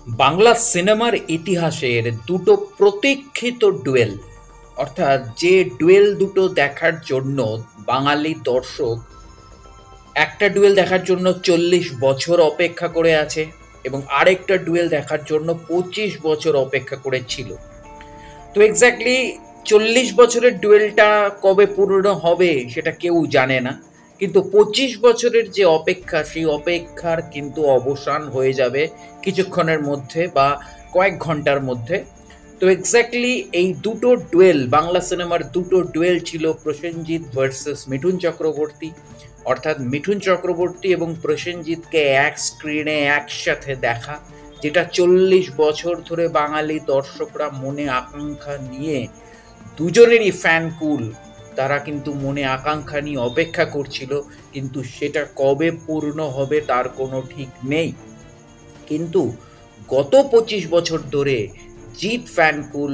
বাংলা সিনেমার ইতিহাসের দুটো প্রতীক্ষিত ডুয়েল, অর্থাৎ যে ডুয়েল দুটো দেখার জন্য বাঙালি দর্শক একটা ডুয়েল দেখার জন্য 40 বছর অপেক্ষা করে আছে এবং আরেকটা ডুয়েল দেখার জন্য 25 বছর অপেক্ষা করেছিল। তো এক্স্যাক্টলি 40 বছরের ডুয়েলটা কবে পূর্ণ হবে সেটা কেউ জানে না, কিন্তু 25 বছরের যে অপেক্ষা সেই অপেক্ষার কিন্তু অবসান হয়ে যাবে কিছুক্ষণের মধ্যে বা কয়েক ঘন্টার মধ্যে। তো এক্স্যাক্টলি এই দুটো ডুয়েল, বাংলা সিনেমার দুটো ডুয়েল ছিল প্রসেনজিৎ ভার্সেস মিঠুন চক্রবর্তী। অর্থাৎ মিঠুন চক্রবর্তী এবং প্রসেনজিৎকে এক স্ক্রিনে একসাথে দেখা, যেটা 40 বছর ধরে বাঙালি দর্শকরা মনে আকাঙ্ক্ষা নিয়ে, দুজনেরই ফ্যানকুল, তারা কিন্তু মনে আকাঙ্ক্ষা নিয়ে অপেক্ষা করছিল, কিন্তু সেটা কবে পূর্ণ হবে তার কোনো ঠিক নেই। কিন্তু গত 25 বছর ধরে জিৎ ফ্যানকুল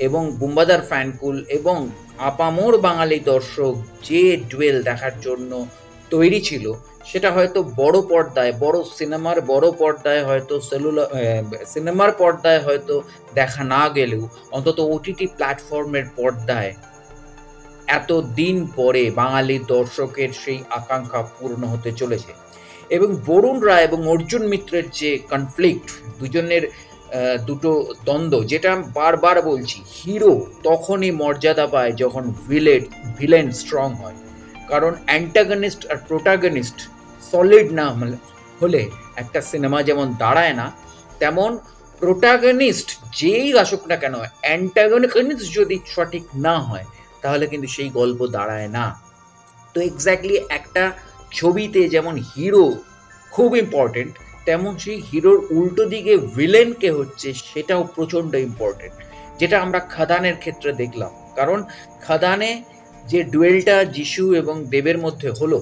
এবং বুম্বাদার ফ্যানকুল এবং আপামোর বাঙালি দর্শক যে ডুয়েল দেখার জন্য তৈরি ছিল, সেটা হয়তো বড় পর্দায়, বড় সিনেমার বড় পর্দায় হয়তো সিনেমার পর্দায় হয়তো দেখা না গেলেও অন্তত ওটিটি প্ল্যাটফর্মের পর্দায় এত দিন পরে বাঙালি দর্শকের সেই আকাঙ্ক্ষা পূর্ণ হতে চলেছে। এবং বরুণ রায় এবং অর্জুন মিত্রের যে কনফ্লিক্ট, দুজনের দুটো দ্বন্দ্ব, যেটা বারবার বলছি, হিরো তখনই মর্যাদা পায় যখন ভিলেন স্ট্রং হয়। কারণ অ্যান্টাগনিস্ট আর প্রোটাগনিস্ট সলিড না হলে একটা সিনেমা যেমন দাঁড়ায় না, তেমন প্রোটাগনিস্ট যেই আসুক না কেন, অ্যান্টাগনিস্ট যদি সঠিক না হয় তাহলে কিন্তু সেই গল্প দাঁড়ায় না। তো এক্স্যাক্টলি একটা ছবিতে যেমন হিরো খুব ইম্পর্টেন্ট, তেমন সেই হিরোর উল্টো দিকে ভিলেনকে হচ্ছে সেটাও প্রচণ্ড ইম্পর্টেন্ট, যেটা আমরা খাদানের ক্ষেত্রে দেখলাম। কারণ খাদানে যে ডুয়েলটা যিশু এবং দেবের মধ্যে হলো,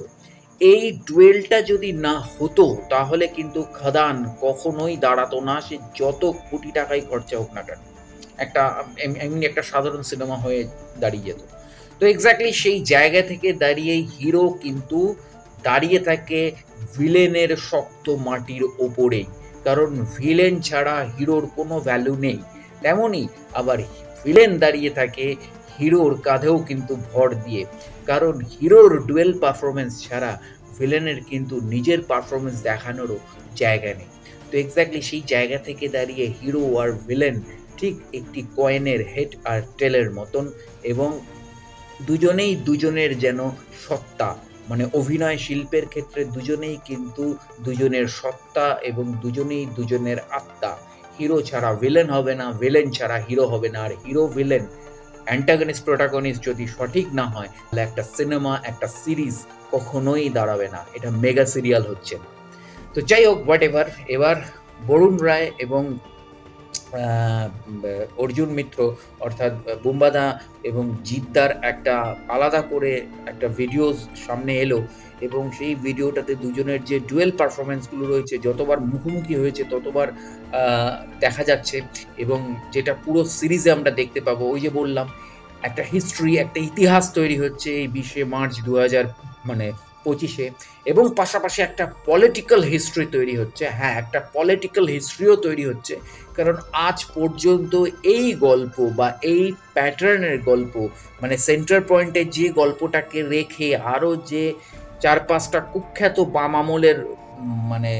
এই ডুয়েলটা যদি না হতো তাহলে কিন্তু খাদান কখনোই দাঁড়াতো না, সে যত কোটি টাকাই খরচা হোক না কেন, একটা এমনি একটা সাধারণ সিনেমা হয়ে দাঁড়িয়ে যেত। তো এক্স্যাক্টলি সেই জায়গা থেকে দাঁড়িয়ে হিরো কিন্তু দাঁড়িয়ে থাকে ভিলেনের শক্ত মাটির ওপরেই, কারণ ভিলেন ছাড়া হিরোর কোনো ভ্যালু নেই। তেমনই আবার ভিলেন দাঁড়িয়ে থাকে হিরোর কাঁধেও কিন্তু ভর দিয়ে, কারণ হিরোর ডুয়েল পারফরমেন্স ছাড়া ভিলেনের কিন্তু নিজের পারফরমেন্স দেখানোরও জায়গা নেই। তো এক্স্যাক্টলি সেই জায়গা থেকে দাঁড়িয়ে হিরো আর ভিলেন ঠিক একটি কয়েনের হেড আর টেলের মতন, এবং দুজনেই দুজনের যেন সত্তা, মানে অভিনয় শিল্পের ক্ষেত্রে দুজনেই কিন্তু দুজনের সত্তা এবং দুজনেই দুজনের আত্মা। হিরো ছাড়া ভিলেন হবে না, ভিলেন ছাড়া হিরো হবে না, আর হিরো ভিলেন অ্যান্টাগনিস্ট প্রোটাগনিস্ট যদি সঠিক না হয় তাহলে একটা সিনেমা, একটা সিরিজ কখনোই দাঁড়াবে না, এটা মেগা সিরিয়াল হচ্ছে না। তো যাই হোক, হোয়াট এভার, এবার বরুণ রায় এবং অর্জুন মিত্র, অর্থাৎ বুম্বাদা এবং জিদ্দার একটা আলাদা করে একটা ভিডিও সামনে এলো, এবং সেই ভিডিওটাতে দুজনের যে ডুয়েল পারফরমেন্সগুলো রয়েছে, যতবার মুখোমুখি হয়েছে ততবার দেখা যাচ্ছে, এবং যেটা পুরো সিরিজে আমরা দেখতে পাবো। ওই যে বললাম, একটা হিস্ট্রি, একটা ইতিহাস তৈরি হচ্ছে এই 20 মার্চ 2025-এ, এবং পাশাপাশি একটা পলিটিক্যাল হিস্ট্রি তৈরি হচ্ছে। হ্যাঁ, একটা পলিটিক্যাল হিস্ট্রিও তৈরি হচ্ছে, কারণ আজ পর্যন্ত এই গল্প বা এই প্যাটার্নের গল্প, মানে সেন্টার পয়েন্টে যে গল্পটাকে রেখে আরও যে 4-5টা কুখ্যাত বাম আমলের মানে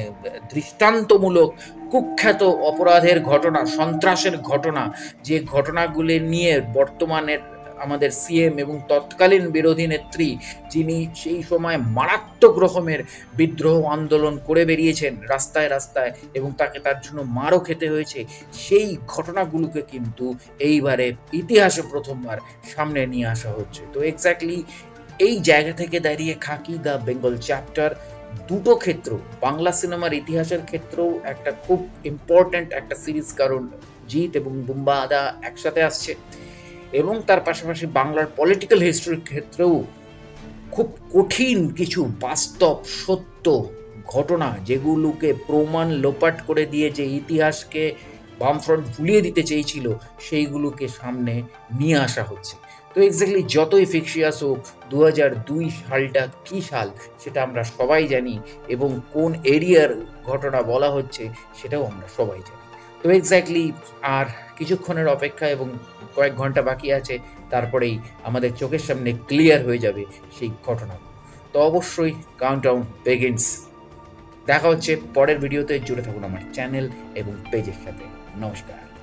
দৃষ্টান্তমূলক কুখ্যাত অপরাধের ঘটনা, সন্ত্রাসের ঘটনা, যে ঘটনাগুলি নিয়ে বর্তমানের আমাদের সিএম এবং তৎকালীন বিরোধী নেত্রী, যিনি সেই সময় মারাত্মক রকমের বিদ্রোহ আন্দোলন করে বেরিয়েছেন রাস্তায় রাস্তায়, এবং তাকে তার জন্য মারও খেতে হয়েছে, সেই ঘটনাগুলোকে কিন্তু এইবারে ইতিহাসে প্রথমবার সামনে নিয়ে আসা হচ্ছে। তো এক্স্যাক্টলি এই জায়গা থেকে দাঁড়িয়ে খাকি দ্য বেঙ্গল চ্যাপ্টার দুটো ক্ষেত্র, বাংলা সিনেমার ইতিহাসের ক্ষেত্রেও একটা খুব ইম্পর্ট্যান্ট একটা সিরিজ, কারণ জিৎ এবং বুম্বাদা একসাথে আসছে, এবং তার পাশাপাশি বাংলার পলিটিক্যাল হিস্ট্রির ক্ষেত্রেও খুব কঠিন কিছু বাস্তব সত্য ঘটনা, যেগুলোকে প্রমাণ লোপাট করে দিয়ে যে ইতিহাসকে বামফ্রন্ট ভুলিয়ে দিতে চেয়েছিল, সেইগুলোকে সামনে নিয়ে আসা হচ্ছে। তো এক্স্যাক্টলি যতই ফিকশিয়াস হোক, 2002 সালটা কী সাল সেটা আমরা সবাই জানি, এবং কোন এরিয়ার ঘটনা বলা হচ্ছে সেটাও আমরা সবাই জানি। তো এক্স্যাক্টলি আর কিছুক্ষণের অপেক্ষা এবং কয়েক ঘন্টা বাকি আছে, তারপরেই আমাদের চোখের সামনে ক্লিয়ার হয়ে যাবে সেই ঘটনা। তো অবশ্যই কাউন্টডাউন বিগিনস। দেখা হচ্ছে পরের ভিডিওতে। জুড়ে থাকুন আমার চ্যানেল এবং পেজের সাথে। নমস্কার।